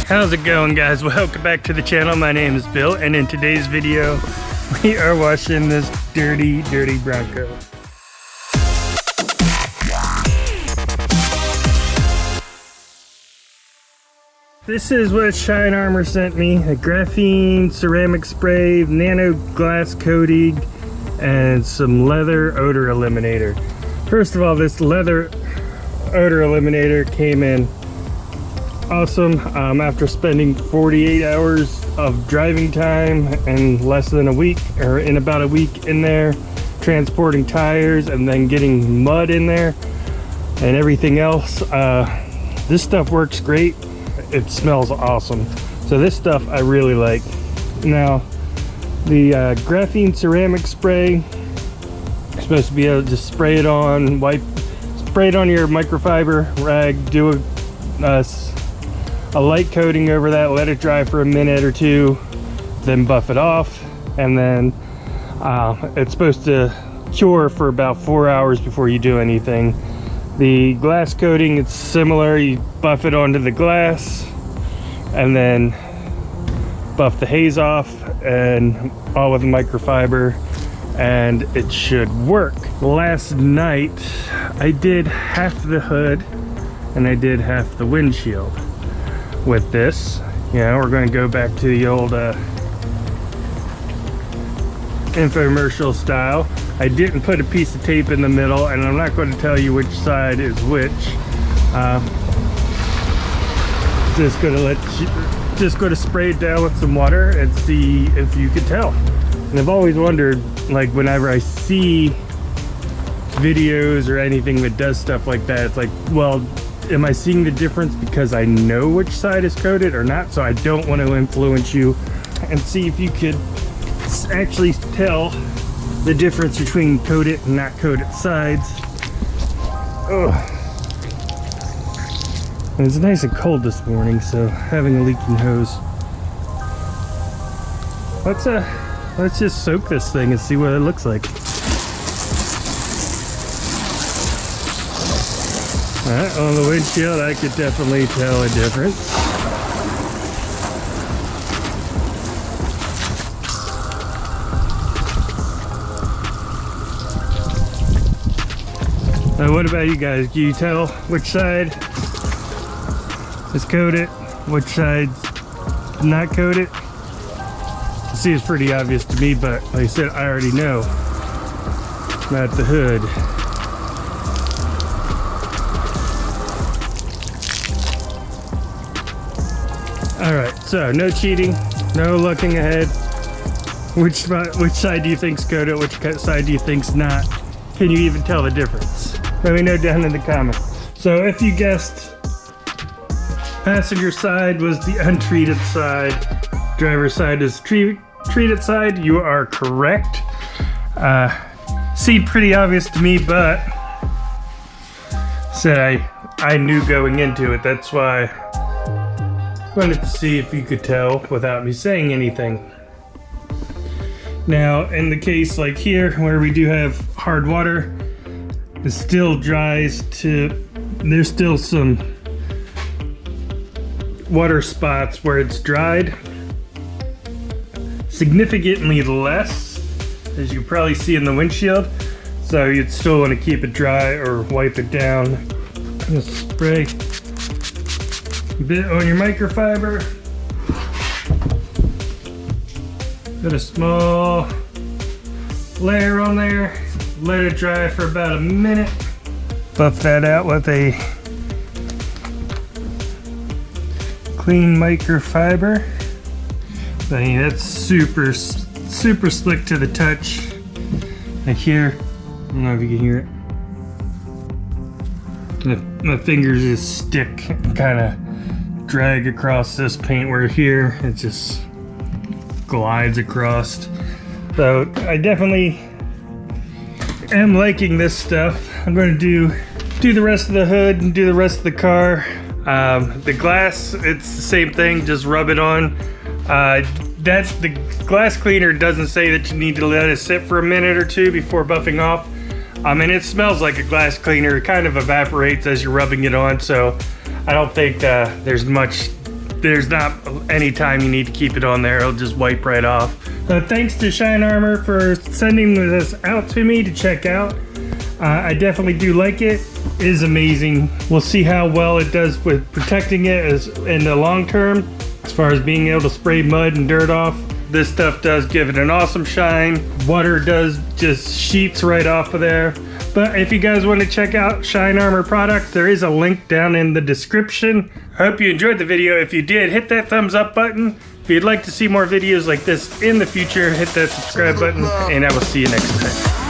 How's it going, guys? Welcome back to the channel. My name is Bill, and in today's video we are washing this dirty Bronco. This is what Shine Armor sent me: a graphene ceramic spray, nano glass coating, and some leather odor eliminator. First of all, this leather odor eliminator came in awesome. After spending 48 hours of driving time and less than a week, or in about a week in there, transporting tires and then getting mud in there and everything else, this stuff works great. It smells awesome. So this stuff I really like. Now, the graphene ceramic spray, you're supposed to be able to just spray it on, spray it on your microfiber rag, do a light coating over that, let it dry for a minute or two, then buff it off, and then it's supposed to cure for about 4 hours before you do anything. The glass coating, it's similar. You buff it onto the glass and then buff the haze off, and all with microfiber, and it should work. Last night I did half the hood and I did half the windshield with this. We're going to go back to the old infomercial style. I didn't put a piece of tape in the middle, and I'm not going to tell you which side is which. Just going to spray it down with some water and see if you can tell. And I've always wondered, like, whenever I see videos or anything that does stuff like that, it's like, well, am I seeing the difference because I know which side is coated or not? So I don't want to influence you, and see if you could actually tell the difference between coated and not coated sides. Ugh. And it's nice and cold this morning, so having a leaking hose. Let's just soak this thing and see what it looks like. Alright, on the windshield I could definitely tell a difference. Now what about you guys? Can you tell which side is coated, which side's not coated? See, it's pretty obvious to me, but like I said, I already know about the hood. Alright, so no cheating, no looking ahead. Which side do you think's coated, which side do you think's not? Can you even tell the difference? Let me know down in the comments. So if you guessed passenger side was the untreated side, driver's side is treated side, you are correct. Seemed pretty obvious to me, but said I knew going into it. That's why I wanted to see if you could tell without me saying anything. Now, in the case like here, where we do have hard water, it still dries to, there's still some water spots where it's dried. Significantly less, as you probably see in the windshield. So you'd still want to keep it dry or wipe it down. Just spray a bit on your microfiber. Put a small layer on there. Let it dry for about a minute. Buff that out with a clean microfiber. I mean, that's super slick to the touch. Like here, I don't know if you can hear it. My fingers just stick, kind of drag across this paint, where here it just glides across. So I definitely am liking this stuff. I'm going to do the rest of the hood and do the rest of the car. The glass, it's the same thing, just rub it on. That's the glass cleaner doesn't say that you need to let it sit for a minute or two before buffing off. And it smells like a glass cleaner. It kind of evaporates as you're rubbing it on, so I don't think there's much there's not any time you need to keep it on there. It'll just wipe right off. Thanks to Shine Armor for sending this out to me to check out. I definitely do like it. It is amazing. We'll see how well it does with protecting it in the long term, as far as being able to spray mud and dirt off. This stuff does give it an awesome shine. Water does just sheets right off of there. But if you guys want to check out Shine Armor products, there is a link down in the description. I hope you enjoyed the video. If you did, hit that thumbs up button. If you'd like to see more videos like this in the future, hit that subscribe button, and I will see you next time.